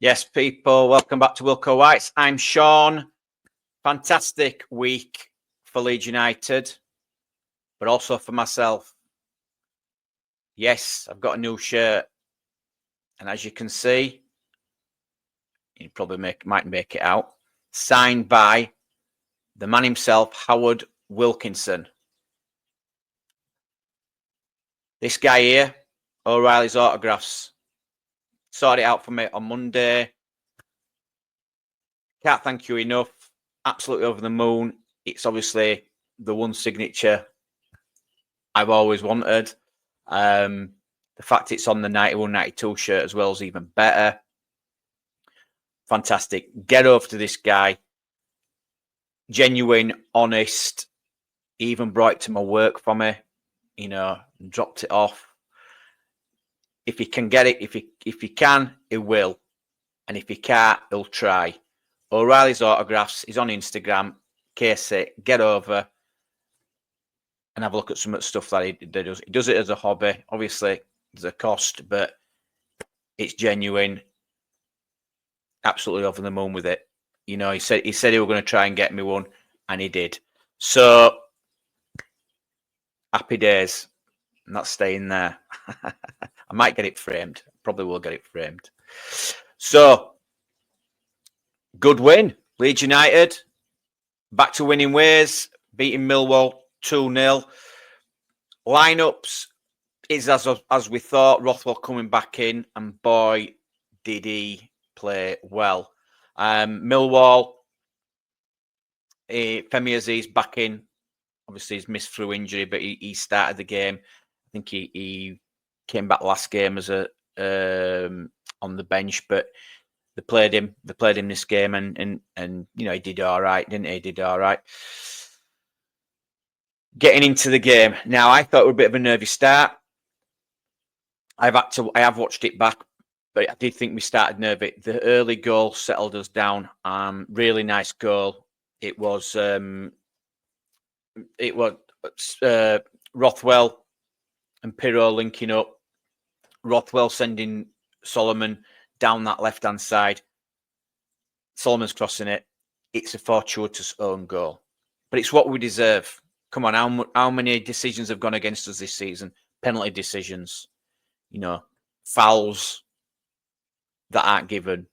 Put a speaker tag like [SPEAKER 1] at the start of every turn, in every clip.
[SPEAKER 1] Yes, people, welcome back to Wilco Whites. I'm Sean. Fantastic week for Leeds United, but also for myself. Yes, I've got a new shirt. And as you can see, you probably might make it out. Signed by the man himself, Howard Wilkinson. This guy here, O'Reilly's Autographs. Sorted it out for me on Monday. Can't thank you enough. Absolutely over the moon. It's obviously the one signature I've always wanted. The fact it's on the 91-92 shirt as well is even better. Fantastic. Get over to this guy. Genuine, honest. He even brought it to my work for me. You know, dropped it off. If he can get it, if he can, he will. And if he can't, he'll try. O'Reilly's Autographs is on Instagram. Case it, get over and have a look at some of the stuff that he does. He does it as a hobby. Obviously, there's a cost, but it's genuine. Absolutely over the moon with it. You know, he said he was going to try and get me one, and he did. So happy days. And that's staying there. I might get it framed. Probably will get it framed. So good win. Leeds United back to winning ways, beating Millwall 2-0. Lineups is as we thought. Rothwell coming back in, and boy, did he play well. Millwall, Femi Aziz back in. Obviously, he's missed through injury, but he started the game. I think he came back last game as a on the bench, but they played him. They played him this game, and you know, he did all right, didn't he? He did all right. Getting into the game now, I thought it was a bit of a nervy start. I have watched it back, but I did think we started nervy. The early goal settled us down. Really nice goal. It was Rothwell and Pirro linking up. Rothwell sending Solomon down that left-hand side. Solomon's crossing it. It's a fortuitous own goal. But it's what we deserve. Come on, how many decisions have gone against us this season? Penalty decisions. You know, fouls that aren't given.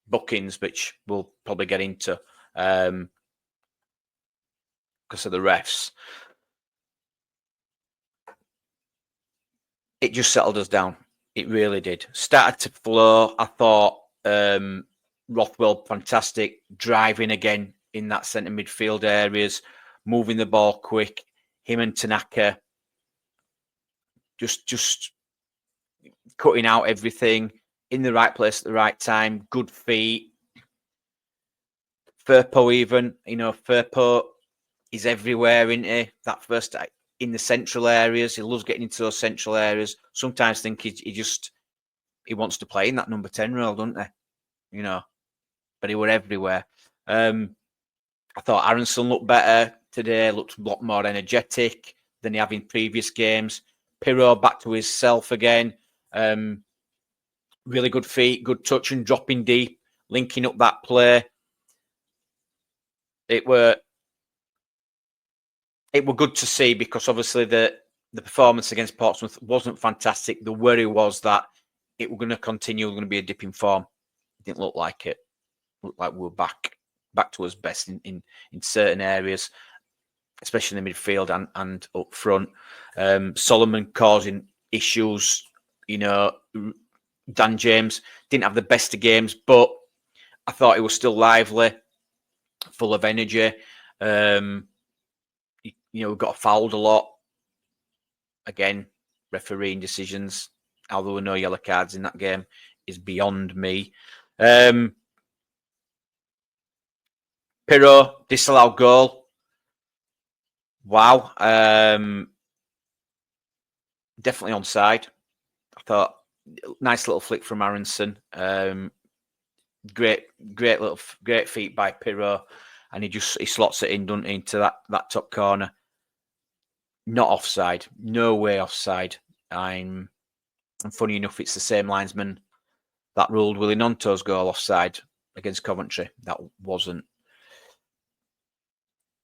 [SPEAKER 1] Bookings, which we'll probably get into because of the refs. It just settled us down. It really did. Started to flow. I thought Rothwell, fantastic. Driving again in that centre midfield areas. Moving the ball quick. Him and Tanaka just cutting out everything. In the right place at the right time. Good feet. Firpo even. You know, Firpo is everywhere, isn't he? That first in the central areas. He loves getting into those central areas. Sometimes I think he wants to play in that number 10 role, doesn't he? You know, but he were everywhere. I thought Aronson looked better today, looked a lot more energetic than he have in previous games. Pirro back to his self again. Really good feet, good touch and dropping deep, linking up that play. It were good to see because obviously the performance against Portsmouth wasn't fantastic. The worry was that it was going to continue, going to be a dip in form. It didn't look like it. It looked like we were back to us best in certain areas, especially in the midfield and up front. Solomon causing issues. You know, Dan James didn't have the best of games, but I thought he was still lively, full of energy. You know, we got fouled a lot. Again, refereeing decisions. How there were no yellow cards in that game is beyond me. Pirro, disallowed goal. Wow. Definitely onside. I thought nice little flick from Aronson. Great feat by Pirro, and he slots it in, doesn't he, into that top corner. Not offside. No way offside. And funny enough, it's the same linesman that ruled Willie Nonto's goal offside against Coventry. That wasn't.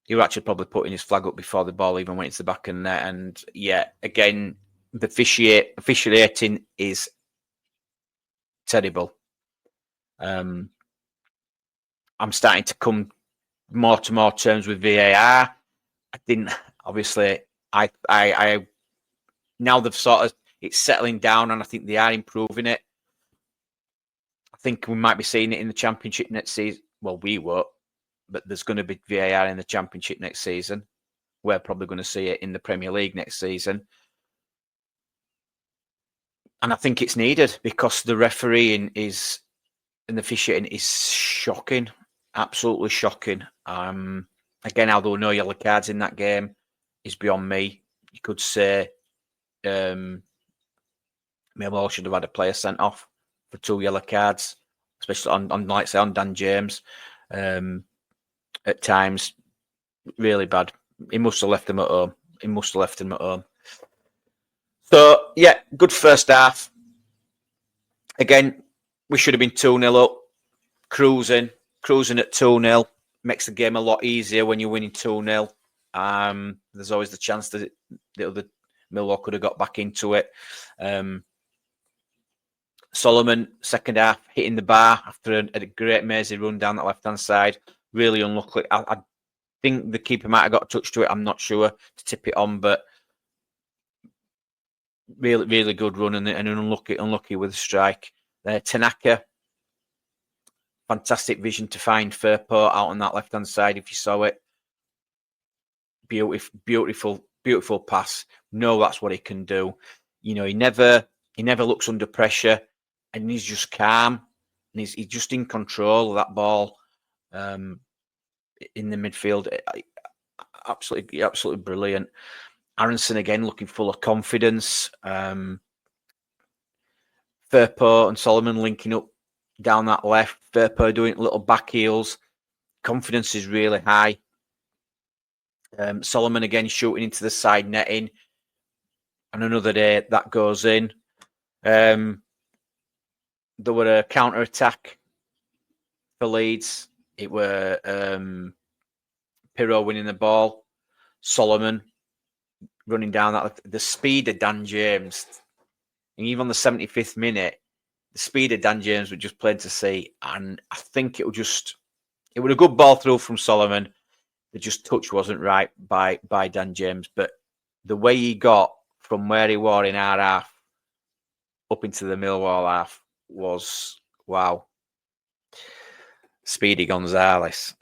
[SPEAKER 1] He was actually probably putting his flag up before the ball even went into the back of the net. And yeah, again, the officiating is terrible. I'm starting to come more to more terms with VAR. I didn't, obviously, I now they've sort of, it's settling down, and I think they are improving it. I think we might be seeing it in the Championship next season. Well, we won't, but there's going to be VAR in the Championship next season. We're probably going to see it in the Premier League next season. And I think it's needed because the refereeing is, and the officiating is shocking, absolutely shocking. Again, how there were no yellow cards in that game is beyond me. You could say Millwall should have had a player sent off for 2 yellow cards, especially on like say on Dan James. At times, really bad. He must have left him at home. So yeah, good first half. Again, we should have been 2-0 up, cruising at 2-0. Makes the game a lot easier when you're winning 2-0. There's always the chance that the other Millwall could have got back into it. Solomon, second half, hitting the bar after a great mazy run down that left-hand side. Really unlucky. I think the keeper might have got a touch to it. I'm not sure to tip it on, but really good run and unlucky with the strike. Tanaka, fantastic vision to find Firpo out on that left-hand side. If you saw it, beautiful pass. No, that's what he can do. You know, he never looks under pressure, and he's just calm, and he's just in control of that ball in the midfield. Absolutely brilliant. Aronson again looking full of confidence. Firpo and Solomon linking up down that left. Firpo doing little back heels. Confidence is really high. Solomon again shooting into the side netting. And another day that goes in. There were a counter attack for Leeds. It were Pirro winning the ball. Solomon running down that. The speed of Dan James. And even on the 75th minute, the speed of Dan James was just plain to see. And I think it was a good ball through from Solomon. The just touch wasn't right by Dan James. But the way he got from where he was in our half up into the Millwall half was, wow. Speedy Gonzalez.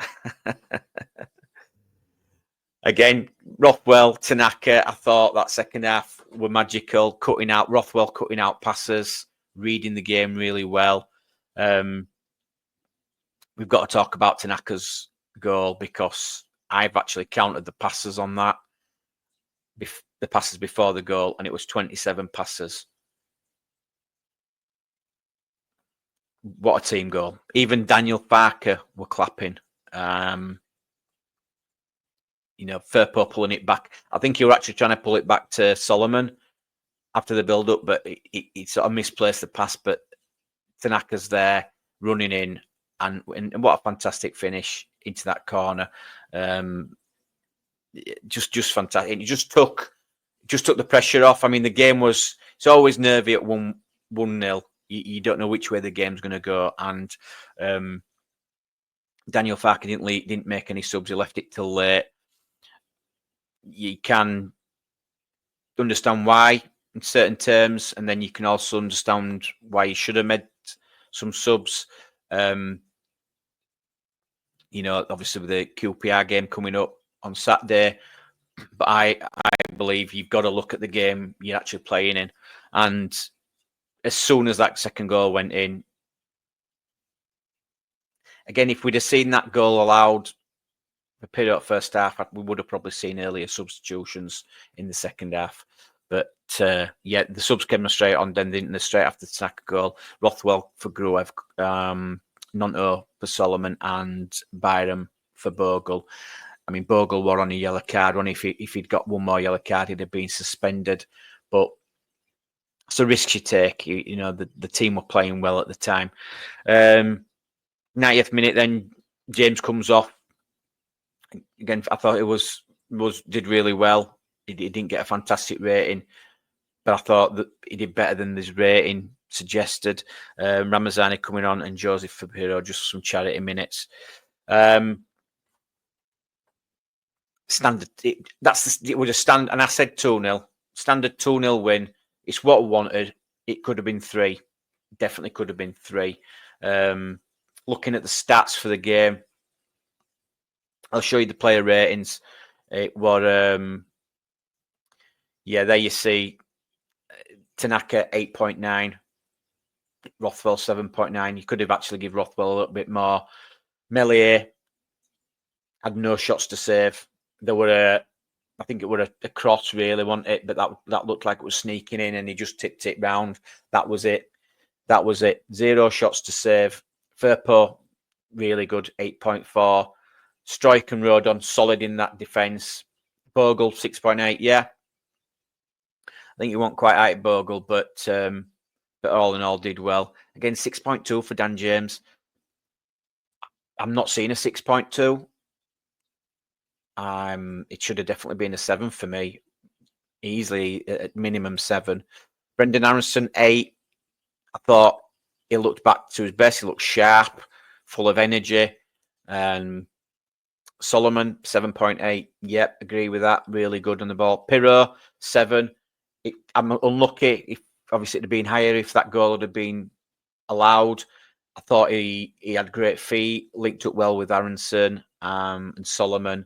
[SPEAKER 1] Again, Rothwell, Tanaka, I thought that second half were magical. Rothwell cutting out passes, reading the game really well. We've got to talk about Tanaka's goal because I've actually counted the passes on that, the passes before the goal, and it was 27 passes. What a team goal. Even Daniel Farker were clapping. Firpo pulling it back. I think you were actually trying to pull it back to Solomon after the build-up, but he sort of misplaced the pass. But Tanaka's there, running in, and what a fantastic finish into that corner. Just fantastic. It just took the pressure off. I mean, the game it's always nervy at 1-0. You don't know which way the game's going to go, and Daniel Farker didn't make any subs. He left it till late. You can understand why in certain terms, and then you can also understand why you should have made some subs. Obviously with the QPR game coming up on Saturday, but I believe you've got to look at the game you're actually playing in, and as soon as that second goal went in, again, if we'd have seen that goal allowed the period first half, we would have probably seen earlier substitutions in the second half. But the subs came straight on, then didn't they? Straight after the Tanaka goal, Rothwell for Gruev, Nonto for Solomon, and Byram for Bogle. I mean, Bogle were on a yellow card. If he'd got one more yellow card, he'd have been suspended. But It's a risk you take. You know, the team were playing well at the time. 90th minute, then James comes off. Again, I thought it did really well. He didn't get a fantastic rating, but I thought that he did better than his rating suggested. Ramazani coming on and Joseph Fabio just some charity minutes. Standard. It was a stand, and I said 2-0. Standard 2-0 win. It's what I wanted. It could have been 3. Definitely could have been 3. Looking at the stats for the game, I'll show you the player ratings. It was there you see Tanaka 8.9, Rothwell 7.9. You could have actually give Rothwell a little bit more. Meslier had no shots to save. There were I think it was a cross, really, wasn't it? But that looked like it was sneaking in, and he just tipped it round. That was it. 0 shots to save. Firpo, really good, 8.4. Stroik and Rodon, solid in that defence. Bogle, 6.8. Yeah, I think you weren't quite at Bogle, but all in all, did well. Again, 6.2 for Dan James. I'm not seeing a 6.2. It should have definitely been a 7 for me. Easily at minimum 7. Brendan Aronson, 8. I thought he looked back to his best. He looked sharp, full of energy. Solomon, 7.8. Yep, agree with that. Really good on the ball. Pirro, 7. I'm unlucky. If obviously it'd have been higher if that goal would have been allowed. I thought he had great feet, linked up well with Aronson and Solomon,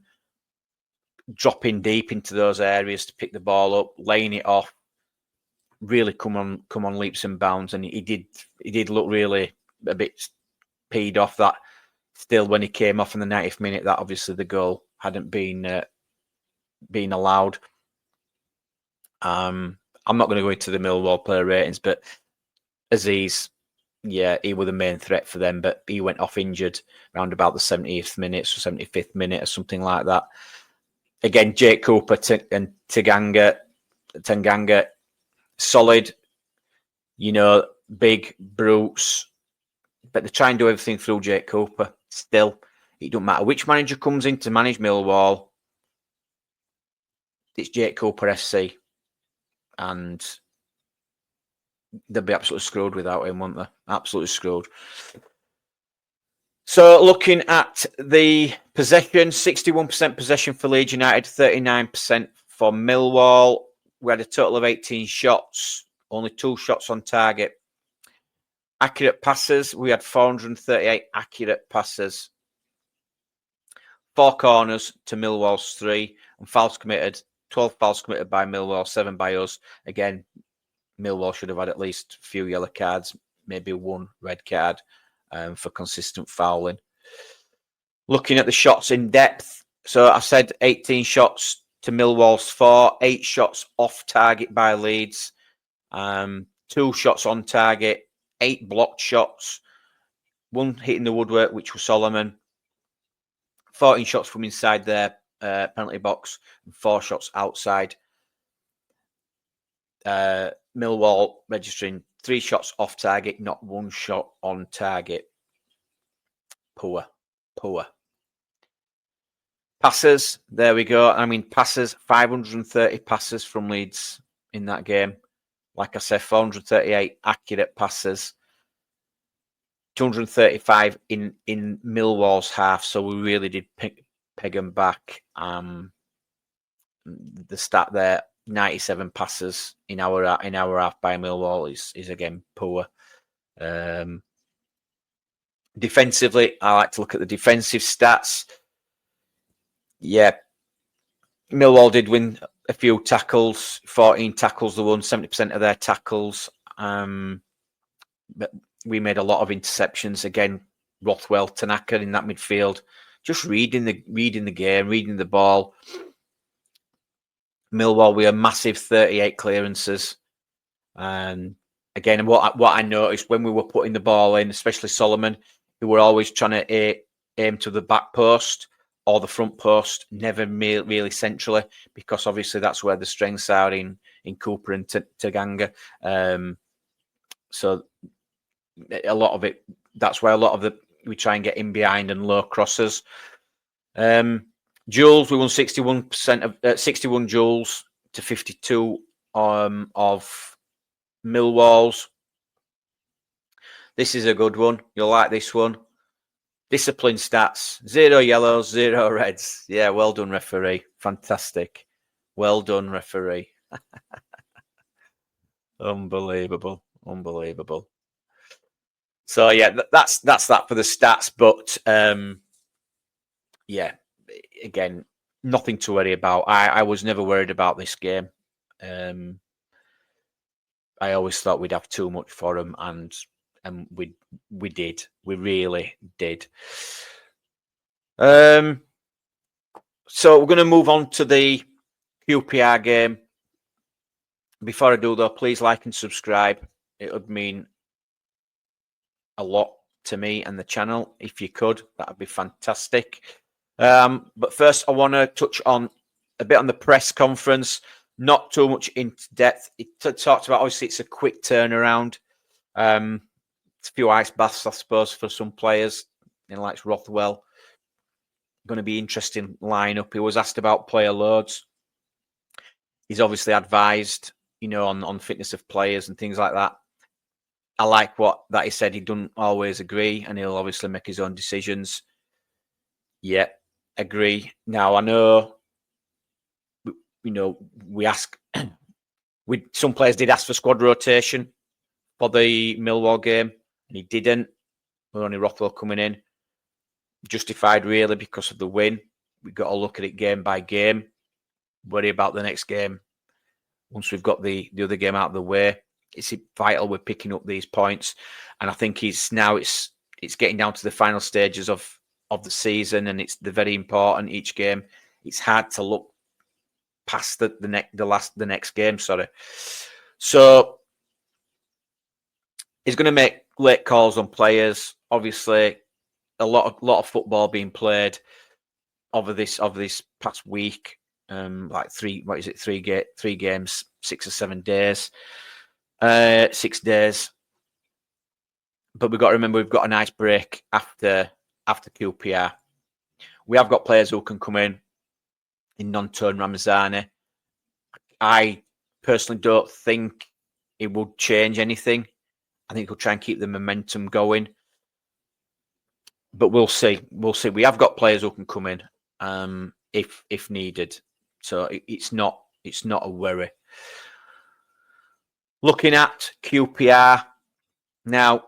[SPEAKER 1] dropping deep into those areas to pick the ball up, laying it off. Really come on leaps and bounds, and he did look really a bit peed off that. Still, when he came off in the 90th minute, that obviously the goal hadn't been allowed. I'm not going to go into the Millwall player ratings, but Aziz, yeah, he was the main threat for them, but he went off injured around about the 70th minute or 75th minute or something like that. Again, Jake Cooper and Tanganga, solid, big brutes, but they try and do everything through Jake Cooper. Still, it don't matter which manager comes in to manage Millwall. It's Jake Cooper SC, and they'll be absolutely screwed without him, won't they? Absolutely screwed. So looking at the possession, 61% possession for Leeds United, 39% for Millwall. We had a total of 18 shots, only 2 shots on target. Accurate passes, we had 438 accurate passes. 4 corners to Millwall's 3. And fouls committed, 12 fouls committed by Millwall, 7 by us. Again, Millwall should have had at least a few yellow cards, maybe 1 red card for consistent fouling. Looking at the shots in depth, so I said 18 shots to Millwall's 4, 8 shots off target by Leeds, 2 shots on target, 8 blocked shots, 1 hitting the woodwork, which was Solomon, 14 shots from inside their penalty box, and 4 shots outside. Millwall registering 3 shots off target, not 1 shot on target. Poor. Passes, there we go. I mean, passes, 530 passes from Leeds in that game. Like I said, 438 accurate passes, 235 in Millwall's half. So we really did peg them back. The stat there, 97 passes in our half by Millwall is again poor. Defensively, I like to look at the defensive stats. Yeah, Millwall did win a few tackles, 14 tackles they won, 70% of their tackles. But we made a lot of interceptions. Again, Rothwell, Tanaka in that midfield, just reading the game, reading the ball. Millwall, we had massive 38 clearances. And again, what I noticed when we were putting the ball in, especially Solomon, who were always trying to aim to the back post or the front post, never really centrally, because obviously that's where the strengths are in in Cooper and Taganga. So a lot of it, that's why a lot of we try and get in behind and low crosses. Duels, we won 61% of 61 duels to 52 of Millwall's. This is a good one. You'll like this one. Discipline stats: 0 yellows, 0 reds. Yeah, well done, referee. Fantastic. Well done, referee. Unbelievable. So yeah, that's that for the stats. But yeah, again, nothing to worry about. I was never worried about this game. I always thought we'd have too much for them, and we did. We really did. So we're going to move on to the QPR game. Before I do, though, please like and subscribe. It would mean a lot to me and the channel. If you could, that would be fantastic. But first, I want to touch on a bit on the press conference. Not too much into depth. It talked about, obviously, it's a quick turnaround. It's a few ice baths, I suppose, for some players. Like Rothwell. Going to be interesting lineup. He was asked about player loads. He's obviously advised, on fitness of players and things like that. I like that he said. He doesn't always agree, and he'll obviously make his own decisions. Yeah, agree. Now I know, we ask. Some players did ask for squad rotation for the Millwall game, and he didn't. With only Rothwell coming in, justified really because of the win. We've got to look at it game by game. Worry about the next game once we've got the other game out of the way. It's vital we're picking up these points, and I think it's getting down to the final stages of the season, and they're very important each game. It's hard to look past the next game. Sorry. So he's going to make late calls on players. Obviously, a lot of football being played over this past week. Like three games, 6 or 7 days, 6 days. But we've got to remember we've got a nice break after QPR. We have got players who can come in non-turn Ramazani. I personally don't think it would change anything. I think he'll try and keep the momentum going. But we'll see. We have got players who can come in if needed. So it's not a worry. Looking at QPR now,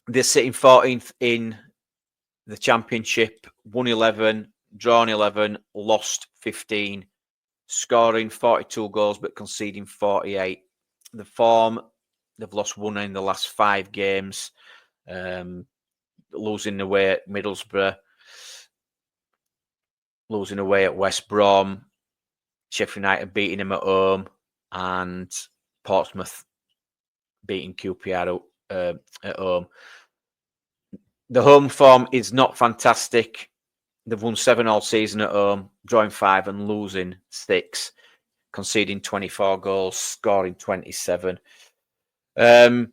[SPEAKER 1] they're sitting 14th in the Championship, won 11, drawn 11, lost 15, scoring 42 goals but conceding 48. The form, they've lost 1 in the last 5 games, losing away at Middlesbrough, losing away at West Brom, Sheffield United beating them at home, and Portsmouth beating QPR at home. The home form is not fantastic. They've won 7 all season at home, drawing 5 and losing 6, conceding 24 goals, scoring 27. They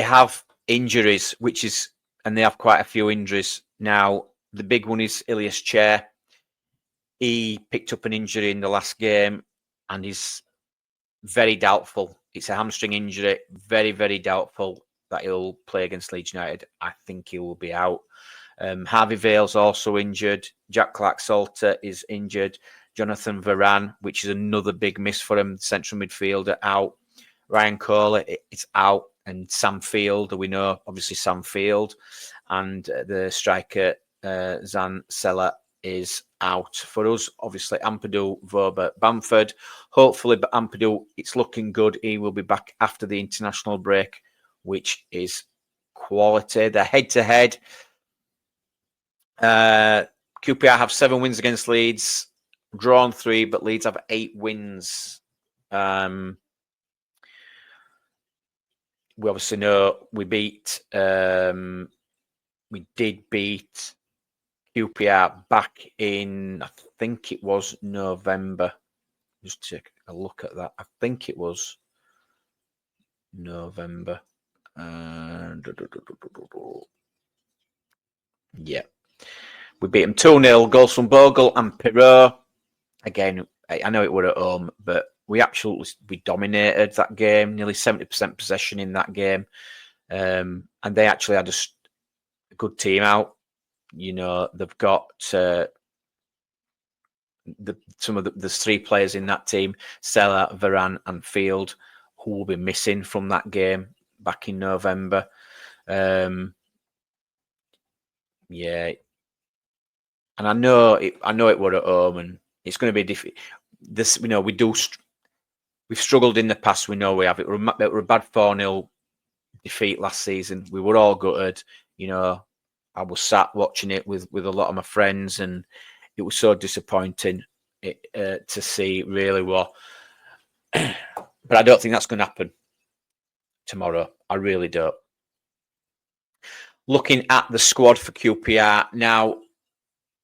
[SPEAKER 1] have injuries, and they have quite a few injuries. Now, the big one is Ilias Chair. He picked up an injury in the last game and is very doubtful. It's a hamstring injury, very, very doubtful that he'll play against Leeds United. I think he will be out. Harvey Vale's also injured. Jack Clark-Salter is injured. Jonathan Varane, which is another big miss for him, central midfielder, out. Ryan Kohler is out. And Sam Field, we know, obviously Sam Field. And the striker, Zan Sella, is out. For us, obviously, Ampadu, Voba, Bamford. Hopefully, but Ampadu, it's looking good. He will be back after the international break, which is quality. They're head-to-head. QPR have 7 wins against Leeds, drawn 3, but Leeds have 8 wins. We obviously know we did beat QPR back in, I think it was November. Just take a look at that. I think it was November. Yeah. We beat them 2-0, goals from Bogle and Pirot. Again, I know it were at home, but we dominated that game, nearly 70% possession in that game. And they actually had a good team out. You know, they've got some of the 3 players in that team, Stella, Varane and Field, who will be missing from that game back in November. Yeah. And I know it were at home, and it's going to be difficult. This, you know, we've struggled in the past. We know we have. It were a bad 4-0 defeat last season. We were all gutted. You know, I was sat watching it with a lot of my friends, and it was so disappointing to see, really. What, but I don't think that's going to happen tomorrow. I really don't. Looking at the squad for QPR now,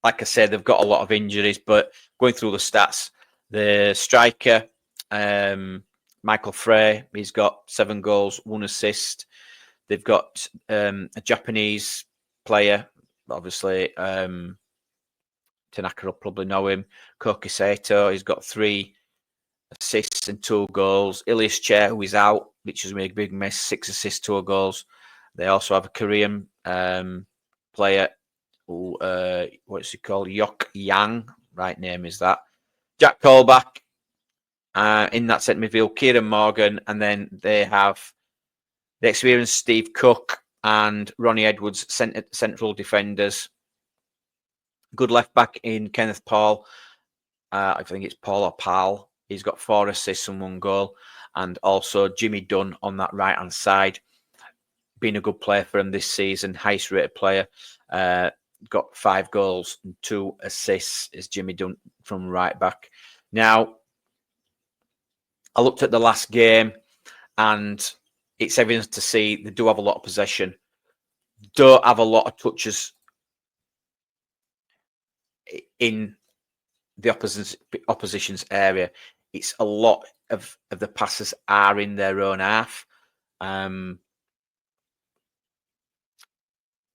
[SPEAKER 1] like I said, they've got a lot of injuries, but going through the stats, the striker, Michael Frey, he's got 7 goals, 1 assist. They've got a Japanese player, obviously. Tanaka will probably know him. Koki Sato, he's got 3 assists and 2 goals. Ilias Chair, who is out, which has made a big mess, 6 assists, 2 goals. They also have a Korean player, who, what's he called? Yok Yang, right name is that. Jack Colback in that centre midfield, Kieran Morgan, and then they have the experienced Steve Cook and Ronnie Edwards, central defenders. Good left back in Kenneth Paul. I think it's Paul or Pal. He's got 4 assists and 1 goal. And also Jimmy Dunn on that right-hand side. Been a good player for him this season. Highest rated player. Got 5 goals and 2 assists is Jimmy Dunn from right back. Now, I looked at the last game, and it's evidence to see they do have a lot of possession. Don't have a lot of touches in the opposition's area. It's a lot of the passes are in their own half.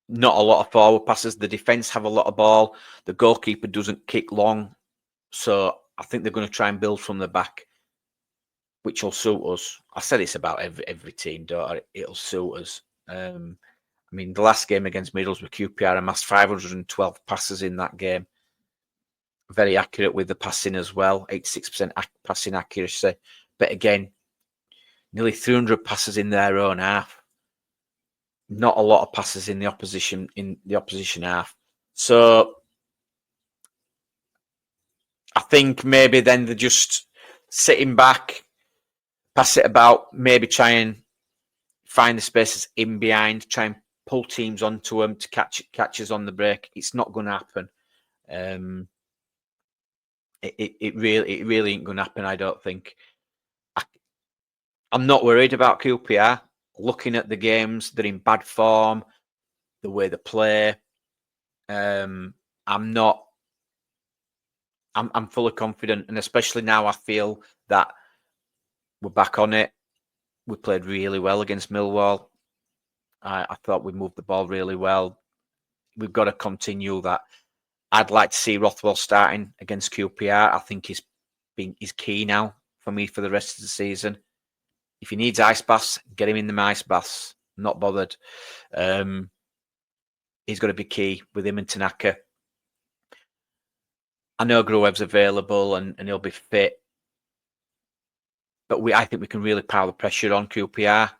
[SPEAKER 1] Not a lot of forward passes. The defence have a lot of ball. The goalkeeper doesn't kick long. So I think they're going to try and build from the back, which will suit us. I said it's about every team, don't I? It'll suit us. I mean, the last game against Middlesbrough, QPR amassed 512 passes in that game. Very accurate with the passing as well, 86% passing accuracy. But again, nearly 300 passes in their own half. Not a lot of passes in the opposition half. So I think maybe then they're just sitting back, pass it about, maybe try and find the spaces in behind, try and pull teams onto them to catch us on the break. It's not going to happen. It really ain't going to happen, I don't think. I'm not worried about QPR. Looking at the games, they're in bad form, the way they play. I'm fully confident, and especially now I feel that we're back on it. We played really well against Millwall. I thought we moved the ball really well. We've got to continue that. I'd like to see Rothwell starting against QPR. I think he's key now for me for the rest of the season. If he needs ice baths, get him in the ice baths. Not bothered. He's got to be key with him and Tanaka. I know Gruev's available and he'll be fit. But I think we can really pile the pressure on QPR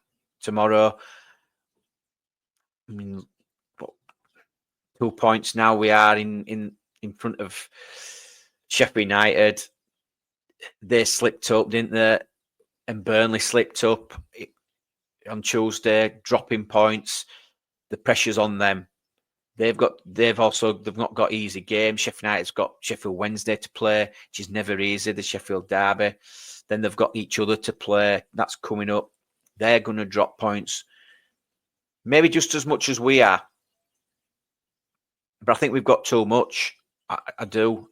[SPEAKER 1] tomorrow. I mean, 2 points now. We are in front of Sheffield United. They slipped up, didn't they? And Burnley slipped up on Tuesday, dropping points. The pressure's on them. They've not got easy games. Sheffield United's got Sheffield Wednesday to play, which is never easy. The Sheffield Derby. Then they've got each other to play. That's coming up. They're going to drop points, maybe just as much as we are. But I think we've got too much. I do.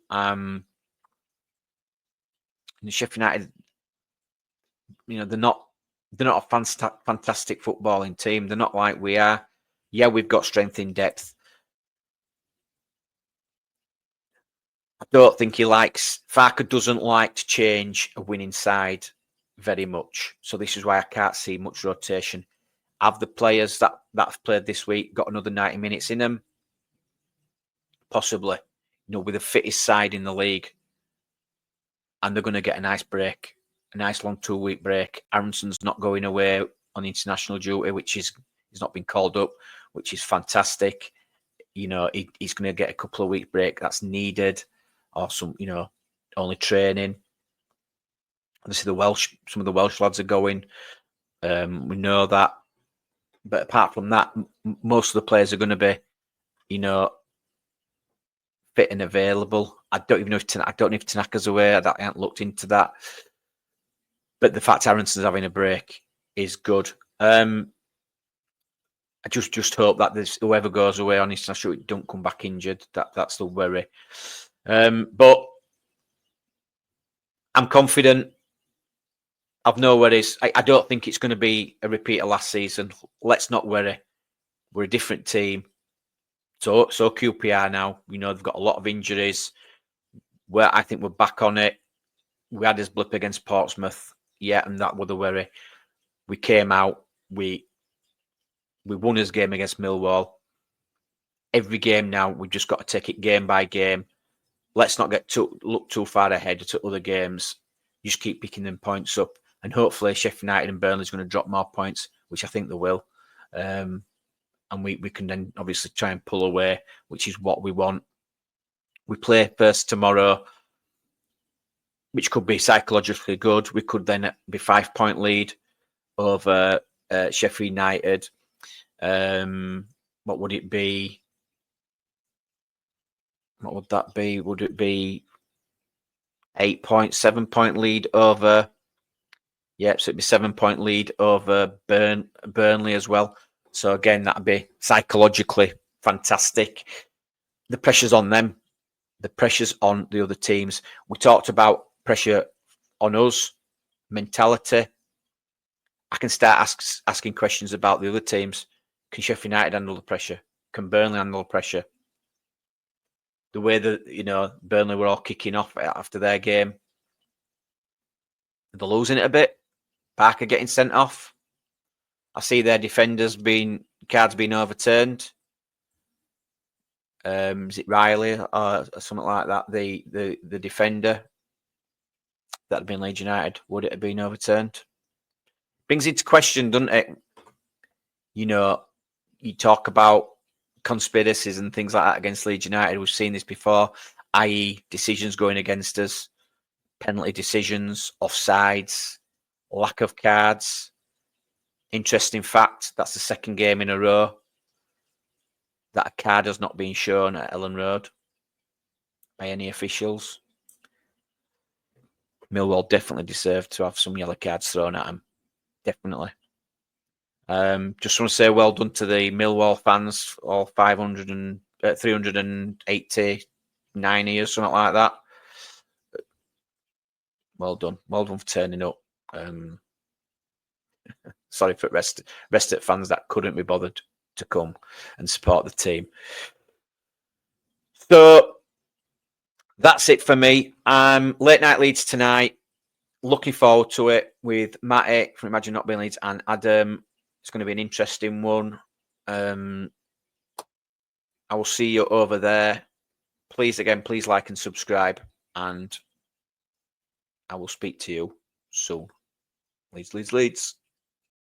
[SPEAKER 1] And Sheffield United, they're not a fantastic footballing team. They're not like we are. Yeah, we've got strength in depth. I don't think Farke doesn't like to change a winning side very much. So this is why I can't see much rotation. Have the players that have played this week got another 90 minutes in them? Possibly. With the fittest side in the league. And they're going to get a nice break, a nice long 2-week break. Aronson's not going away on international duty, he's not been called up, which is fantastic. He's going to get a couple of week break that's needed, or some, only training. Obviously, some of the Welsh lads are going. We know that, but apart from that, most of the players are going to be, fit and available. I don't know if Tanaka's away. I haven't looked into that. But the fact Aronson's having a break is good. I just hope that whoever goes away on international don't come back injured. That's the worry. But I'm confident. I've no worries. I don't think it's going to be a repeat of last season. Let's not worry. We're a different team. So QPR now, they've got a lot of injuries. I think we're back on it. We had this blip against Portsmouth, and that was the worry. We came out, we won his game against Millwall. Every game now, we've just got to take it game by game. Let's not look too far ahead to other games. You just keep picking them points up, and hopefully Sheffield United and Burnley is going to drop more points, which I think they will. And we can then obviously try and pull away, which is what we want. We play first tomorrow, which could be psychologically good. We could then be 5-point lead over Sheffield United. What would it be? What would that be? Would it be 7-point lead over? Yep, so it'd be 7-point lead over Burnley as well. So again, that'd be psychologically fantastic. The pressure's on them. The pressure's on the other teams. We talked about pressure on us, mentality. I can start asking questions about the other teams. Can Sheffield United handle the pressure? Can Burnley handle the pressure? The way that, Burnley were all kicking off after their game. They're losing it a bit. Parker getting sent off. I see their defenders cards being overturned. Is it Riley or something like that? The defender that had been Leeds United, would it have been overturned? Brings into question, doesn't it? You talk about conspiracies and things like that against Leeds United. We've seen this before, i.e. decisions going against us, penalty decisions, offsides, lack of cards. Interesting fact, that's the second game in a row that a card has not been shown at Ellen Road by any officials. Millwall definitely deserved to have some yellow cards thrown at them. Definitely. Just want to say well done to the Millwall fans, all 389 years, something like that. Well done. Well done for turning up. Sorry for rest of fans that couldn't be bothered to come and support the team. So that's it for me. Late night Leeds tonight. Looking forward to it with Matty from Imagine Not Being Leeds and Adam. It's going to be an interesting one. I will see you over there. Please like and subscribe, and I will speak to you soon. Leeds.